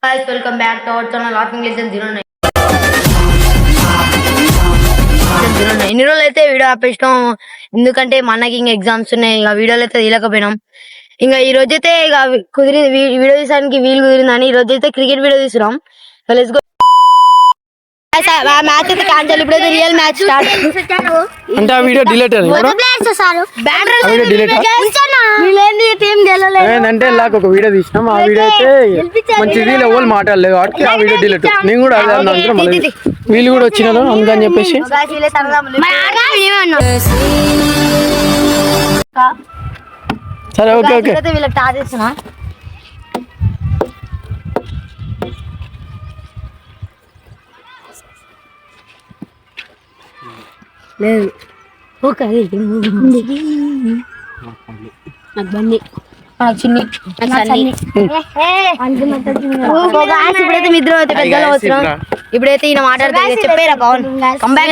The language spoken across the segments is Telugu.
Guys, welcome back to our channel Laughing Legend 09. ఇన్ని రోజులు అయితే వీడియో ఆపేసినాం, ఎందుకంటే మనకి ఇంకా ఎగ్జామ్స్ ఉన్నాయి. ఇక వీడియోలు అయితే తీయలేకపోయినాం. ఇంకా ఈ రోజు అయితే ఇక కుదిరి వీడియో తీసడానికి వీలు కుదిరిందని ఈ రోజు అయితే క్రికెట్ వీడియో తీసినాం. Let's go. మ్యాచ్ అయితే క్యాన్సిల్. ఇప్పుడైతే రియల్ మ్యాచ్ స్టార్ట్. అంటే ఆ వీడియో డిలీట్ అయింది. ఏంటంటే ఇలాగ ఒక వీడియో తీసినాం. ఆ వీడియో అయితే మంచిది ఎవరు మాట్లాడలేదు కాబట్టి ఆ వీడియో డిలీట్. నేను కూడా అదే అన్నా, మళ్ళీ వీళ్ళు కూడా వచ్చినారు అందుకని చెప్పేసి. సరే ఓకే ఓకే. వీళ్ళకి టాస్ చేస్తున్నా. లేదు ఓకే. ఇప్పుడైతే నిద్ర వచ్చినాం. ఇప్పుడైతే ఈయన మాట్లాడతారు, చెప్పారా పవన్ కంబ్యాక్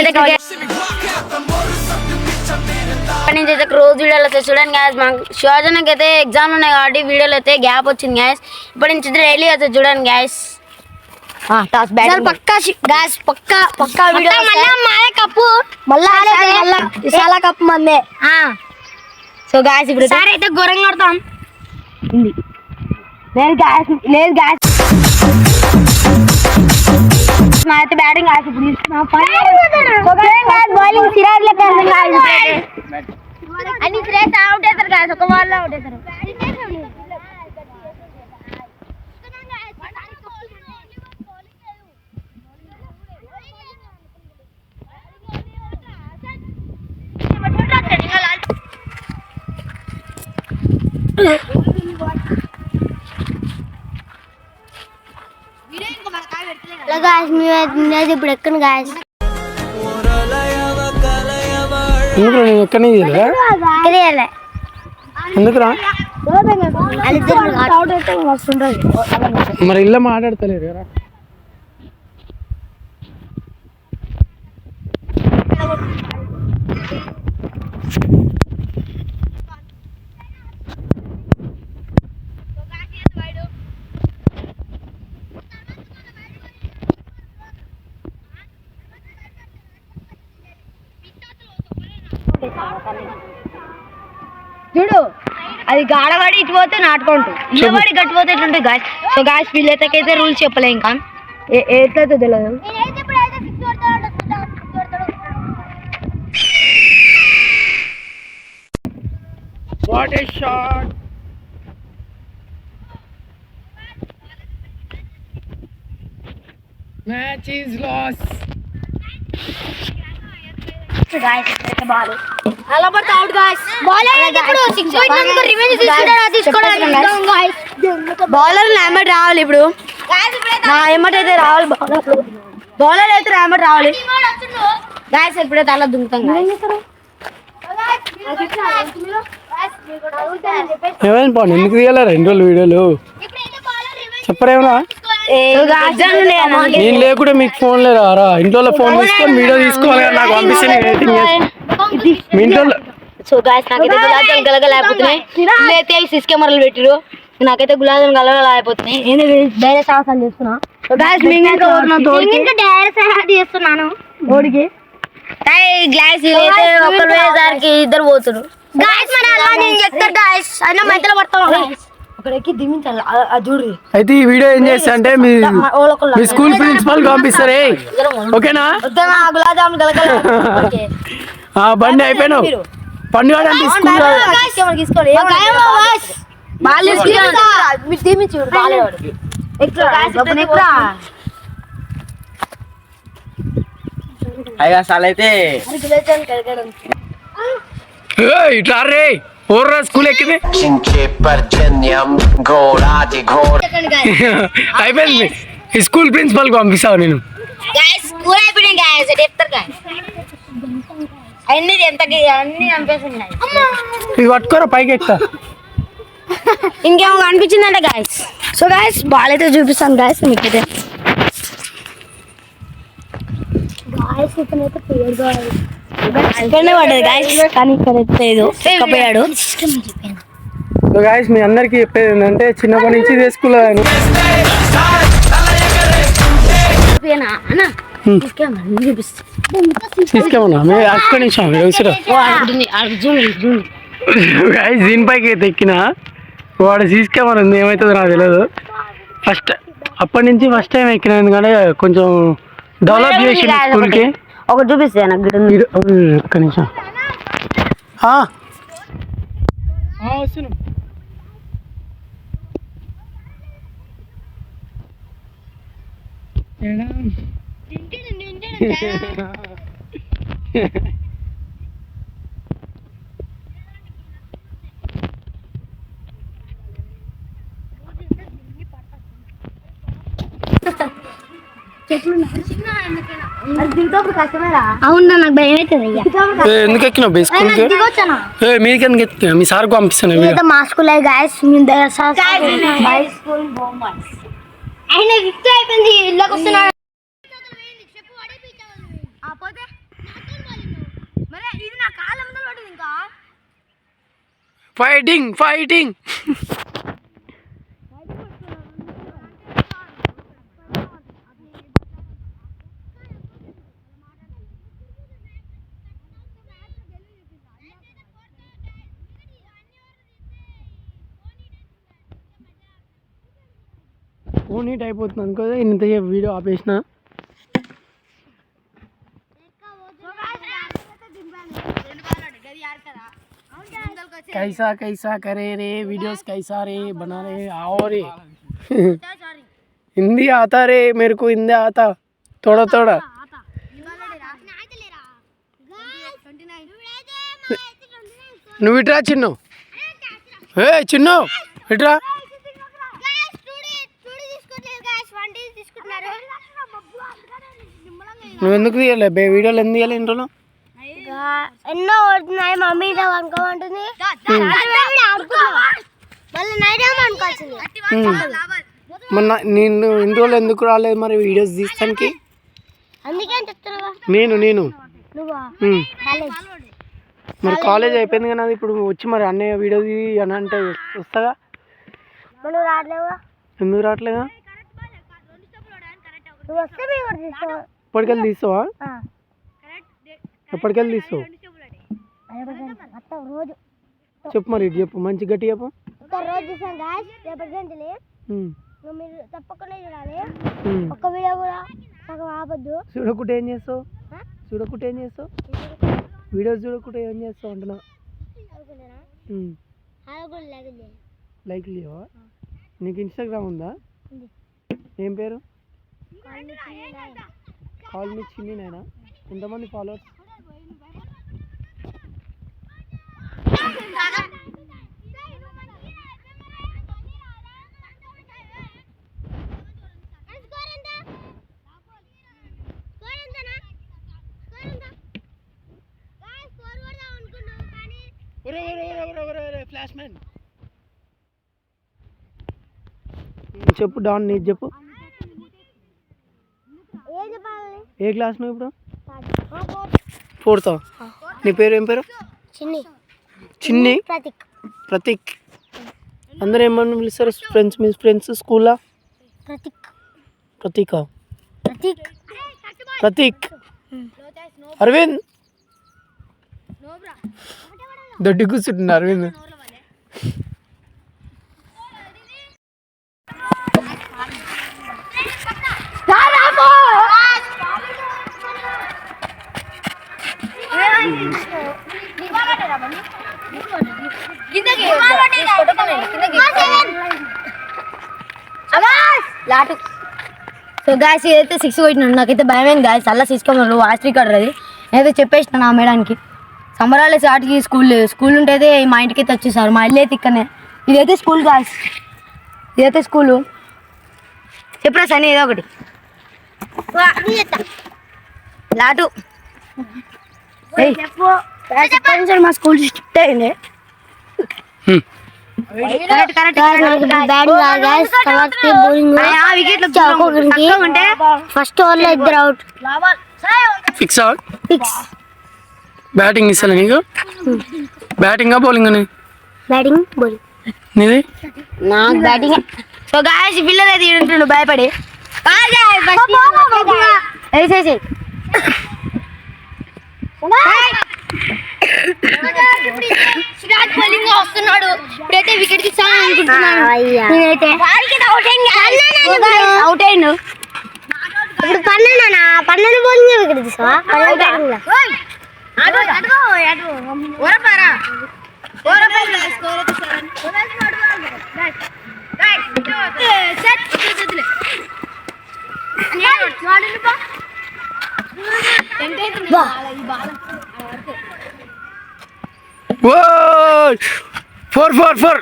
నుంచి అయితే రోజు వీడియోలు అయితే చూడండి గ్యాస్. మాకు శివాజనకి అయితే ఎగ్జామ్ ఉన్నాయి కాబట్టి వీడియోలు అయితే గ్యాప్ వచ్చింది గ్యాస్. ఇప్పటి నుంచి డైలీ అయితే చూడండి గ్యాస్. పక్కా వీడియో కప్పు మళ్ళా కప్పు మందే. సో గ్యాస్ ఇప్పుడు సార్ అయితే ఘోరంగా కొడతాం. లేదు గ్యాస్ అయితే బ్యాటింగ్ గ్యాస్ ఇప్పుడు తీసుకున్నాం. బౌలింగ్ సిరాజ్ లెక్క అన్ని సిరాజ్ అవుట్ అవుతారు గ్యాస్. ఒక బాల్ అవుట్ అవుతారు. ఇప్పుడు ఎక్కడ గాయస్ ఎక్కడనే ఎందుకురా మరి ఇల్లు మాట్లాడతలేదు కదా. చూడు అది గాడవాడి ఇటు పోతే నాటుకుంటూ ఇల్లవాడి గట్టిపోతే ఎట్లుంటుంది గాయస్. సో గాయస్ వీళ్ళైతే రూల్స్ చెప్పలే, ఇంకా ఎట్లయితే తెలియదు. What a shot! Match is lost. Bowler ఎమ్మటి రావాలి. ఇప్పుడు నా ఎమ్మటైతే రావాలి. బౌలర్ అయితే ఎమ్మటి రావాలి గాయస్. ఇప్పుడైతే అలా దుంకుతాం. ఏమైనా పోనీ ఎందుకు తీయాలి 2 రోజులు వీడియోలు చెప్పరేమరా? నేను లేకుండా మీకు ఫోన్ లేరా? ఇంట్లో ఫోన్ తీసుకొని వీడియో తీసుకోవాలి కదా, నాకు పంపిస్తే మీ ఇంట్లో. సో గాయస్ నాకైతే గులాబ్ జామ్ గలగలైపోతున్నాయి. అయితే సిస్ కెమెరాలు పెట్టిరు, నాకైతే గులాబ్ జామ్ గలగలైపోతున్నాయి. నేను డైరెక్ట్ సాహసాలు చేస్తున్నా. ఓడికి గ్లాస్ ఒకరు వేసారికి ఇద్దరు పోతున్నారు. అయితే ఈ వీడియో ఏం చేస్తా అంటే మీ స్కూల్ ప్రిన్సిపల్ పంపిస్తారే, ఓకేనా? గులాబ్ జామ్ గలగల బండి అయిపోయినావు. పండుగ తీసుకోండి. అయితే ఇట్లా రే ఓర్రా స్కూల్ ఎక్కింది అయిపోయింది. స్కూల్ ప్రిన్సిపల్ పంపిస్తావు నేను. ఇవి పట్టుకోరా పైకి ఎక్కుతా. ఇంకేమో అనిపించిందంటే గాయస్. సో గాయస్ బాల్ అయితే చూపిస్తాను గాయస్ మీకైతే. ఇక్కడనే పడ్డది గాయస్, కానీ ఇక్కడ లేదు కప్పయ్యాడు. సో గాయస్ మీ అందరికి చెప్పేది ఏంటంటే చిన్నప్పటి నుంచి తీసుకున్నాను. తీసుకెమన్నా ఒక్క నిమిషం దీనిపైకి అయితే ఎక్కిన వాడు తీసుకెమన్నా ఉంది ఏమవుతుందో నాకు తెలియదు. అప్పటి నుంచి ఫస్ట్ టైం ఎక్కిన, ఎందుకంటే కొంచెం డెవలప్ చేసి స్కూల్కి. ఒక చూపిస్తే ఒక్క నిమిషం వస్తున్నాం. అవునా, నాకు భయం అవుతుంది. ఎందుకు ఎక్కినావు స్కూల్కి? మీకు ఎందుకు ఎక్కినా? మీ సార్కి పంపిస్తాను. మా స్కూల్ అయిపోయింది, ఇళ్ళకి వస్తున్నాడు. ఫైటింగ్ ఫైటింగ్ ఫోన్ హీట్ అయిపోతుంది అనుకో, ఇంత వీడియో ఆపేసిన. कैसा कैसा करे रे वीडियोस, कैसा रे बना रहे आओ रे हिंदी आता रे मेरे को, हिंदी आता थोड़ा थोड़ा. నువ్వు ఇట్రా చిన్ను, చిన్ను ఇట్రా. నువ్వు ఎందుకు తీయాలి వీడియోలు? ఎందుకు తీయాలి ఇంట్లో? ఎన్నో పడుతున్నాయి, మమ్మీ అనుకోమంటుంది. మొన్న నేను ఇన్ని రోజులు ఎందుకు రాలేదు మరి వీడియోస్ తీస్తానికి? నేను మరి కాలేజ్ అయిపోయింది కానీ అది ఇప్పుడు వచ్చి మరి అన్నయ్య వీడియో అని అంటే వస్తాగా. ఎందుకు రావట్లేదా? ఎప్పటికెళ్ళి తీస్తావా? ఎప్పటికెళ్ళి తీస్తావు చెప్పు మరి, ఇటు చెప్పు, మంచి గట్టి చెప్పు. తప్పకుండా చూడాలి, ఒక్క వీడియో కూడా ఆపద్దు. చూడకుంటే ఏం చేస్తావు? చూడకుంటే ఏం చేస్తావు? వీడియోస్ చూడకుంటే ఏం చేస్తావు అంటున్నా. లైక్ లేవా? నీకు ఇన్స్టాగ్రామ్ ఉందా? ఏం పేరు? కాల్ మీ చిన్ని నాయనా. ఎంతమంది ఫాలోవర్స్? ఫ్లాష్ మ్యాన్ చెప్పు. డాన్ నీకు చెప్పు. ఏ క్లాస్ నువ్వు ఇప్పుడు? 4th. నీ పేరు ఏం పేరు? చిన్ని. ప్రతీక్. అందరూ ఏమన్నా పిలుస్తారు ఫ్రెండ్స్? మీ ఫ్రెండ్స్ స్కూల్లో? ప్రతీక్. అరవింద్ దొడ్డి కూర్చుంటున్నా అరవింద్. సో గాయస్ ఇదైతే 6 కొట్టినాను, నాకైతే భయమైంది గాయస్. అలా తీసుకోమన్నారు వాయిస్ రికార్డర్ అది. నేనైతే చెప్పేసిన నా మేడానికి సంబరాలే సాటికి స్కూల్ ఉంటే అయితే మా ఇంటికి అయితే వచ్చేసారు. మా ఇల్లు అయితే ఇక్కడనే. ఇదైతే స్కూల్ గాయస్, ఇదైతే స్కూలు. చెప్పరా సని ఏదో ఒకటి. లాటు మా స్కూల్ స్ట్రిక్ట్ అయింది. ఫస్ట్ ఓవర్ లో 2 అవుట్. ఫిక్స్ బ్యాటింగ్ ఇస్తాను నీకు. బ్యాటింగా బౌలింగ్ అని? బ్యాటింగ్ బౌలింగ్ నీది? నాకు బ్యాటింగ్. సో గాయస్ పిల్లలు అయితే ఉంటుండు భయపడి. వేసేసి వస్తున్నాడు ఇప్పుడైతే వికెట్ తీస్తాను అనుకుంటున్నాను నేనైతే అవుట్ అయ్యిండు ఇప్పుడు పన్నెండు బౌలింగ్ వికెట్ తీస్తావా ఫోర్ ఫోర్ ఫోర్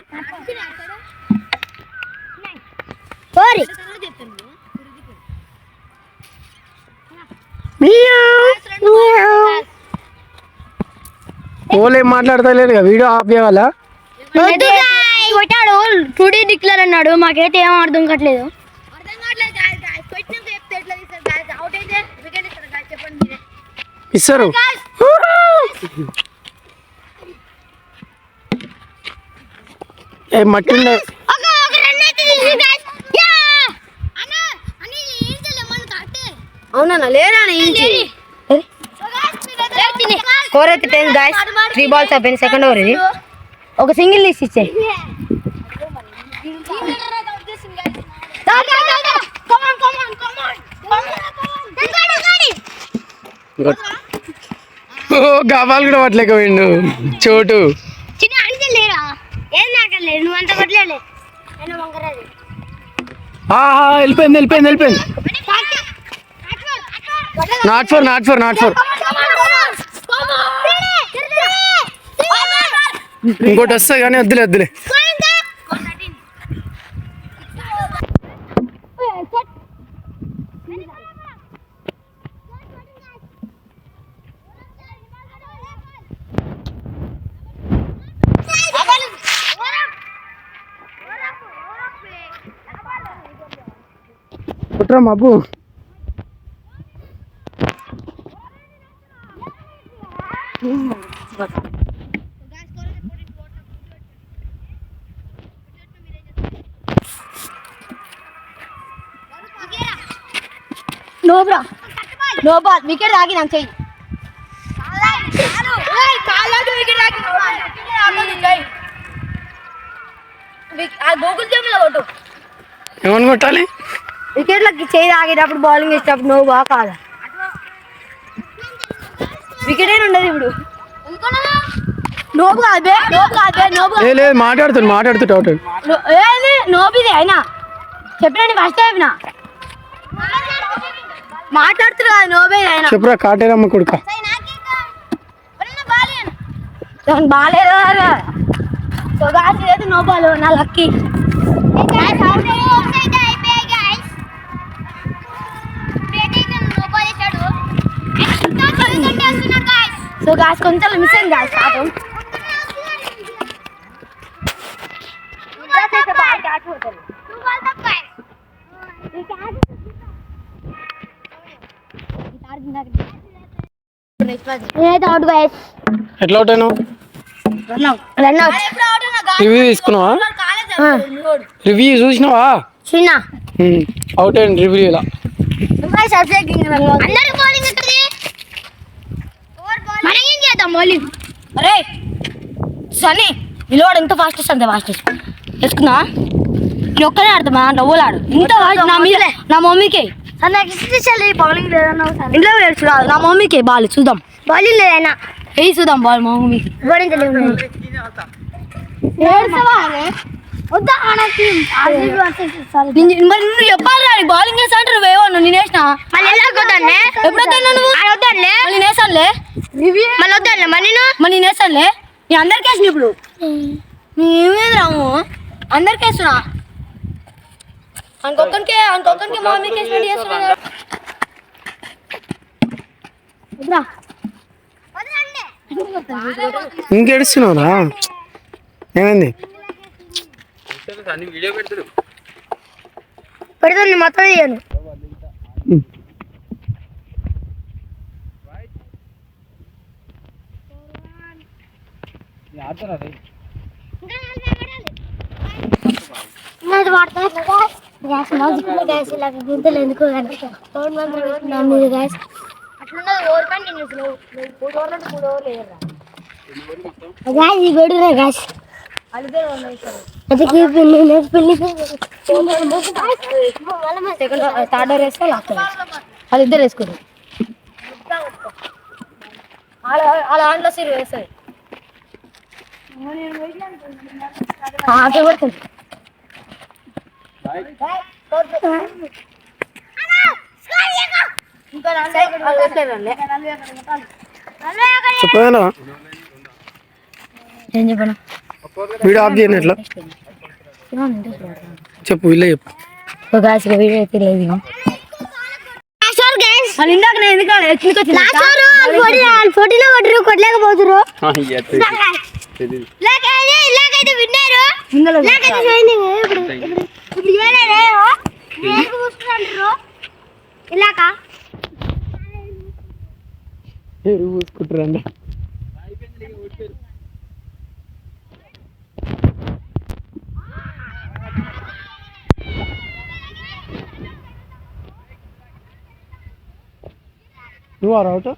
ఓలేం మాట్లాడతలేదు వీడియో ఆఫ్ చేయాలా కొట్టాడు టుడే డిక్లేర్ అన్నాడు మాకైతే ఏం అర్థం కావట్లేదు ఇస్తారు ఏ మట్టి అవునా లేనా స్కోర్ అయితే 10 గాయ్స్ 3 బాల్స్ అయిపోయింది సెకండ్ ఓవర్ ఇది ఒక సింగిల్ తీసి ఇచ్చే గాబాలు కూడా పట్టలేక పోయిండు చోటు వెళ్ళిపోయింది వెళ్ళిపోయింది వెళ్ళిపోయింది not four not four not four ఇంకోటి వస్తాయి కానీ వద్దులే వద్దులే కుట్రా మబ్బు నో బ్రా నో బాల్ వికెట్ తాగి నాకు చెయ్యి గోకుల్ జంలో కొట్టు ఏమని కొట్టాలి వికెట్లకి చేయి తాగేటప్పుడు బౌలింగ్ వేసేటప్పుడు నో బా కాదా వికెట్ అయినా ఉండదు ఇప్పుడు నోబు కాదు నోబు కాదు నోబు లేదు మాట్లాడుతుంటే అవుట్ ఏది నోబిది అయినా చెప్పినండి ఫస్ట్ అయినా మాట్లాడుతున్నా నోబే అయినా చెప్పురా కాటేరమ్మ కొడుక బాగాలేదు సో గాస్ అయితే నో బాల్ నా లక్కీ సో గాస్ కొంచెం మిస్ అయింది గాస్ ఆటం ఎట్లా అవుట్ అయినావు రివ్యూ తీసుకున్నావా రివ్యూ చూసినావా చిన్న అవుట్ అయింది రివ్యూ ఇలా అరే సన్నీ నిలవాడు ఎంత ఫాస్ట్ అంతే ఫాస్ట్ వేసుకున్నా నేను ఒక్కనే ఆడతామా డబ్బులు ఆడు ఇంత నా మీద నా మమ్మీకి బౌలింగ్ ఇంట్లో వేసి రాదు నా మమ్మీకి బాల్ చూద్దాం బౌలింగ్ లేదైనా వేయి చూద్దాం బాల్ మా మమ్మీకి మరి నువ్వు చెప్పాలి బౌలింగ్ వేసా అంటే నువ్వు వేయవా నేను వేసిన ఎప్పుడు వద్దా నువ్వు నేను వేసానులే మళ్ళీ వద్దాలే మరి నేను వేసానులే నేను అందరికి వేసిన ఇప్పుడు నేనేది రాము అందరికి వేస్తున్నా అనుకోకనికి మా మమ్మీకి వేసినట్టు చేస్తున్నా ఇంకేడుస్తున్నావురా ఏమైంది పెడుతుంది మొత్తం చేయను గ్యాస్ మౌజుకున్న గ్యాస్ ఇలా గుంతలు ఎందుకు కానీ ఫోన్ మంత్రం పెట్టినా మీరు గ్యాస్ అట్లున్నది ఓవర్ పని నేను 3 ఓవర్లు అంటే 3 ఓవర్లు వేయరా గ్యాస్ ఈ గడువునే గ్యాస్ అడిగే ఉన్నాయి సార్ అదికి పిల్లి పిల్లి సెకండ్ థర్డ్ ఓవర్ వేస్తే లాస్ట్ వాళ్ళిద్దరు వేసుకున్నారు వాళ్ళ దాంట్లో సిరి వేస్తుంది అట్లా పడుతుంది చెప్పదా ఏం చెప్పను వీడియో ఆఫ్ చేయను ఎట్లా చెప్పు వీళ్ళే చెప్పు వీడియో అయితే లేదు వాళ్ళు ఇందాక నేను పోటీలో కొట్టరు కొట్టలేకపోతురు ఇలాకా పూసుకుంటారండి నువ్వు రావట